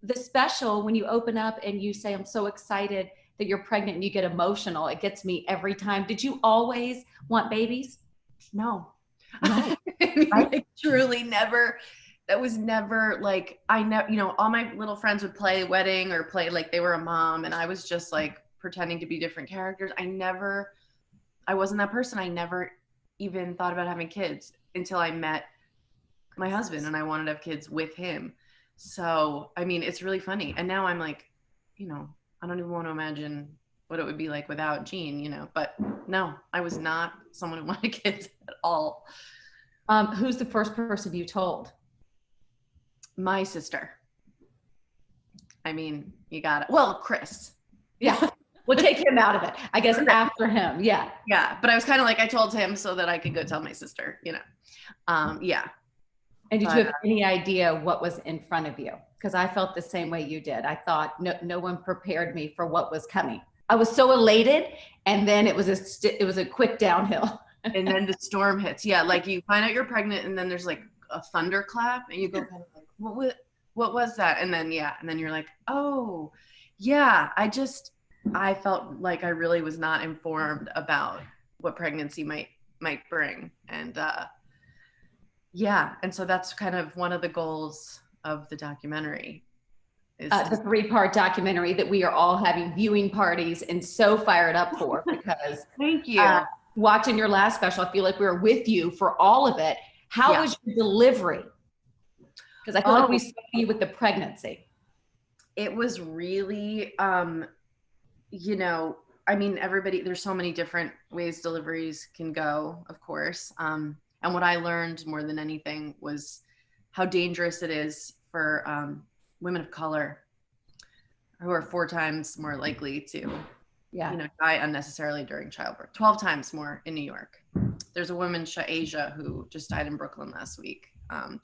the special, when you open up and you say, I'm so excited that you're pregnant, and you get emotional, it gets me every time. Did you always want babies? No. No. I truly never. That was never like, I never, all my little friends would play wedding or play like they were a mom, and I was just like pretending to be different characters. I wasn't that person. I never even thought about having kids until I met my husband and I wanted to have kids with him. So, I mean, it's really funny. And now I'm like, I don't even want to imagine what it would be like without Gene, but no, I was not someone who wanted kids at all. Who's the first person you told? My sister. I mean, you got it. Well, Chris. Yeah. We'll take him out of it, I guess, after him. Yeah. Yeah. But I was kind of like, I told him so that I could go tell my sister, yeah. And did you have any idea what was in front of you? Because I felt the same way you did. I thought no one prepared me for what was coming. I was so elated, and then it was a quick downhill. And then the storm hits. Yeah, like you find out you're pregnant, and then there's like a thunderclap, and you go kind of like, what was that? And then you're like, oh, yeah. I felt like I really was not informed about what pregnancy might bring, and and so that's kind of one of the goals of the documentary. The 3-part documentary that we are all having viewing parties and so fired up for, because thank you. Watching your last special, I feel like we were with you for all of it. How was your delivery? Because I feel like we saw you with the pregnancy. It was really, I mean, there's so many different ways deliveries can go, of course. And what I learned more than anything was how dangerous it is for women of color, who are 4 times more likely to die unnecessarily during childbirth. 12 times more in New York. There's a woman, Sha'Asia, who just died in Brooklyn last week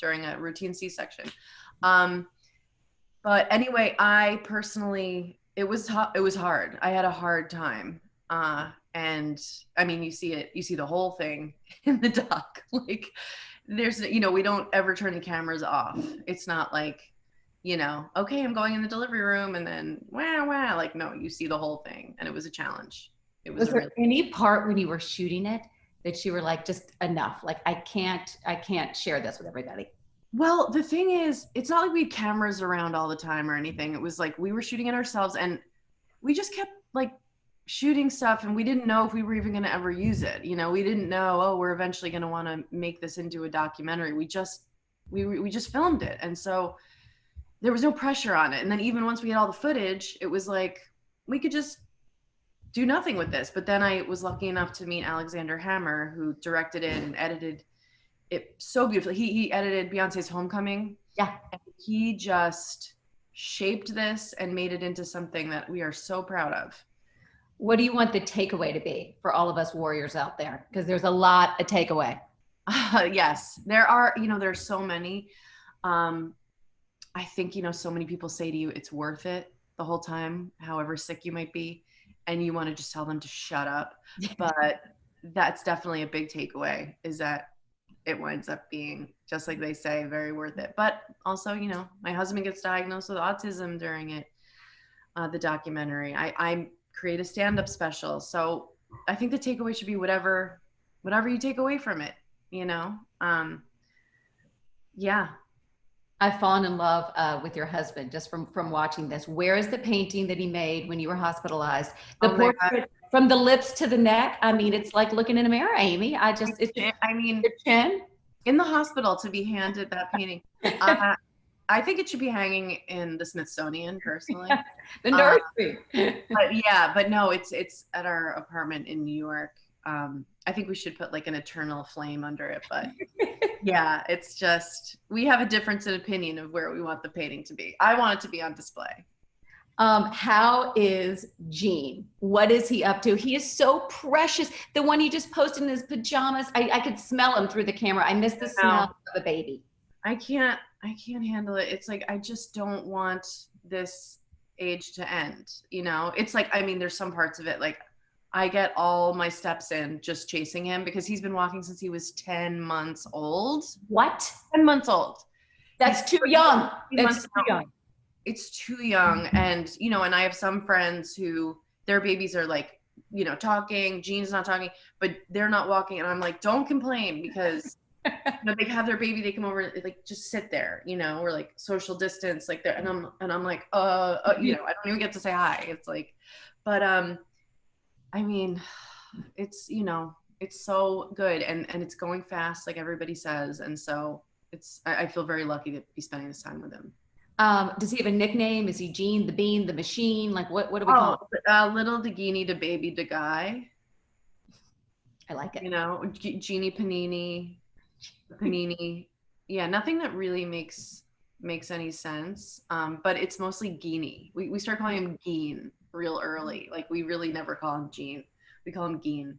during a routine C-section. But anyway, I personally, it was hard. I had a hard time. And I mean, you see the whole thing in the doc. Like there's, we don't ever turn the cameras off. It's not like, okay, I'm going in the delivery room and then wow. Like, no, you see the whole thing. And it was a challenge. Was there any part when you were shooting it that you were like, just enough? Like, I can't share this with everybody. Well, the thing is, it's not like we had cameras around all the time or anything. It was like, we were shooting it ourselves, and we just kept like shooting stuff, and we didn't know if we were even going to ever use it. We didn't know, we're eventually going to want to make this into a documentary. We just filmed it. And so there was no pressure on it. And then even once we had all the footage, it was like, we could just do nothing with this. But then I was lucky enough to meet Alexander Hammer, who directed it and edited it so beautifully. He edited Beyonce's Homecoming. Yeah. And he just shaped this and made it into something that we are so proud of. What do you want the takeaway to be for all of us warriors out there? Because there's a lot of takeaway. Yes, there are, there's so many. I think, so many people say to you, it's worth it the whole time, however sick you might be. And you want to just tell them to shut up. But that's definitely a big takeaway, is that it winds up being, just like they say, very worth it. But also, my husband gets diagnosed with autism during it, the documentary. I create a stand-up special. So I think the takeaway should be whatever you take away from it, yeah. I've fallen in love with your husband just from watching this. Where is the painting that he made when you were hospitalized? The portrait from the lips to the neck. I mean, it's like looking in a mirror, Amy. Your chin in the hospital to be handed that painting. I think it should be hanging in the Smithsonian, personally. The nursery. But no, it's at our apartment in New York. I think we should put like an eternal flame under it, but yeah, it's just, we have a difference in opinion of where we want the painting to be. I want it to be on display. How is Gene? What is he up to? He is so precious. The one he just posted in his pajamas. I could smell him through the camera. I miss the smell of the baby. I can't handle it. It's like, I just don't want this age to end. It's like, I mean, there's some parts of it, like I get all my steps in just chasing him, because he's been walking since he was 10 months old. What? 10 months old. That's too young. That's too young. it's too young. And, you know, and I have some friends who their babies are like, you know, talking, Jean's not talking, but they're not walking. And I'm like, don't complain, because you know, they have their baby, they come over, like just sit there, you know, or like social distance, like there. And I'm like, you know, I don't even get to say hi. It's like, but I mean, it's, you know, it's so good, and it's going fast, like everybody says. And so I feel very lucky to be spending this time with him. Does he have a nickname? Is he Gene the Bean, the Machine? Like what do we call him? Little Degini to baby de guy. I like it. You know, Jeannie Panini. Yeah, nothing that really makes any sense. But it's mostly Geenie. We start calling him Geen real early. Like we really never call him Gene. We call him Geen.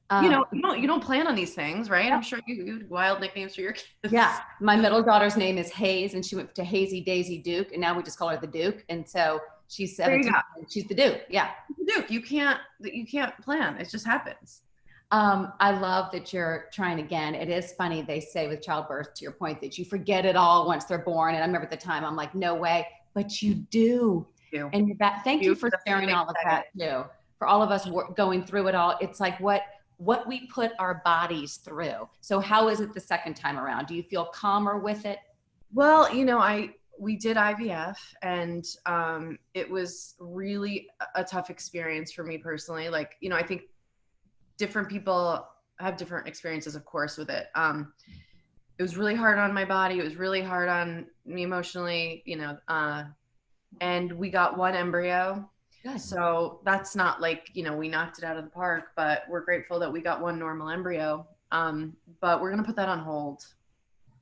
You know, you don't plan on these things, right? I'm sure you wild nicknames for your kids. Yeah, my middle daughter's name is Hayes, and she went to Hazy Daisy Duke, and now we just call her the Duke. And so she's 17. And she's the Duke. Yeah, the Duke. You can't plan. It just happens. I love that you're trying again. It is funny, they say with childbirth, to your point, that you forget it all once they're born. And I remember at the time, I'm like, no way, but you do. And you're back. Thank you for sharing all of that too. For all of us going through it all, it's like what we put our bodies through. So how is it the second time around? Do you feel calmer with it? Well, you know, we did IVF, and it was really a tough experience for me personally. Like, you know, I think different people have different experiences, of course, with it. It was really hard on my body. It was really hard on me emotionally, you know, and we got one embryo. Good. So that's not like, you know, we knocked it out of the park, but we're grateful that we got one normal embryo. But we're going to put that on hold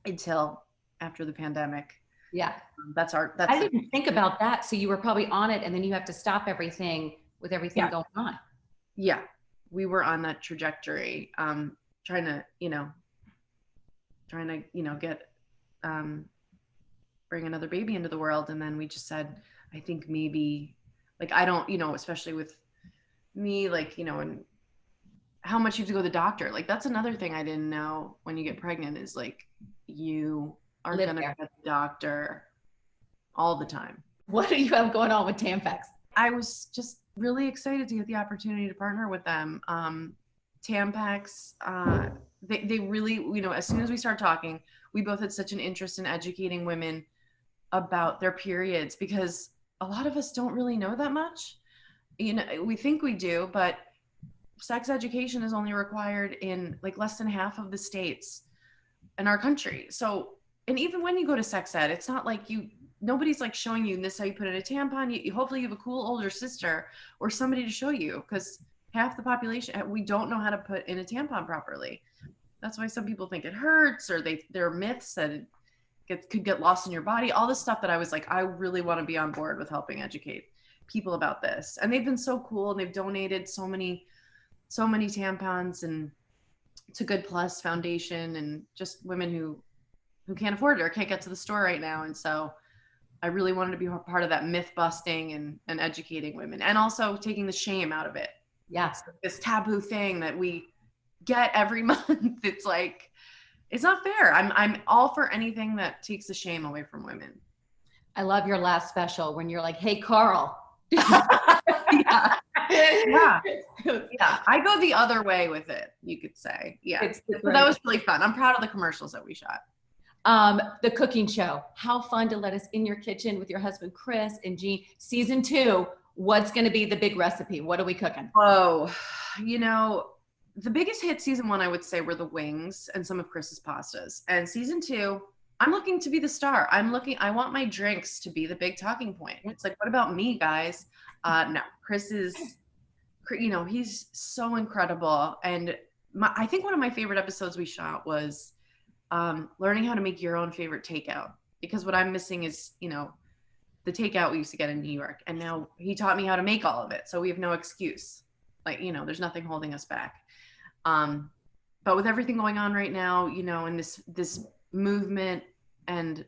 until after the pandemic. Yeah. I didn't think about that. So you were probably on it, and then you have to stop everything with everything going on. Yeah. We were on that trajectory, trying to get, bring another baby into the world. And then we just said, I think maybe, like, I don't, you know, especially with me, like, you know, and how much you have to go to the doctor. Like, that's another thing I didn't know when you get pregnant, is like, you are going to get the doctor all the time. What do you have going on with Tampax? I was just really excited to get the opportunity to partner with them. Tampax, they really, you know, as soon as we started talking, we both had such an interest in educating women about their periods, because a lot of us don't really know that much. You know, we think we do, but sex education is only required in like less than half of the states in our country. So, and even when you go to sex ed, it's not like nobody's like showing you this is how you put in a tampon. You hopefully you have a cool older sister or somebody to show you, because half the population, we don't know how to put in a tampon properly. That's why some people think it hurts, or there are myths that it could get lost in your body. All this stuff that I was like, I really want to be on board with helping educate people about this. And they've been so cool, and they've donated so many tampons and to Good Plus Foundation, and just women who can't afford it or can't get to the store right now. And so I really wanted to be part of that myth busting and educating women, and also taking the shame out of it. Yeah. This taboo thing that we get every month. It's like, it's not fair. I'm all for anything that takes the shame away from women. I love your last special when you're like, hey, Carl. Yeah. I go the other way with it, you could say. Yeah. But that was really fun. I'm proud of the commercials that we shot. The cooking show, how fun to let us in your kitchen with your husband, Chris and Jean. Season 2, what's going to be the big recipe? What are we cooking? Oh, you know, the biggest hit season 1, I would say, were the wings and some of Chris's pastas. And season 2, I'm looking to be the star. I want my drinks to be the big talking point. It's like, what about me, guys? No, Chris is, you know, he's so incredible. And I think one of my favorite episodes we shot was learning how to make your own favorite takeout, because what I'm missing is, you know, the takeout we used to get in New York, and now he taught me how to make all of it, so we have no excuse. Like, you know, there's nothing holding us back. But with everything going on right now, you know, and this movement and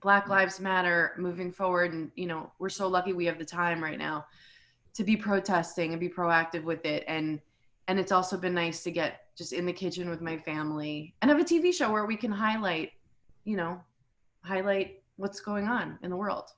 Black Lives Matter moving forward, and, you know, we're so lucky we have the time right now to be protesting and be proactive with it. And it's also been nice to get just in the kitchen with my family and have a TV show where we can highlight what's going on in the world.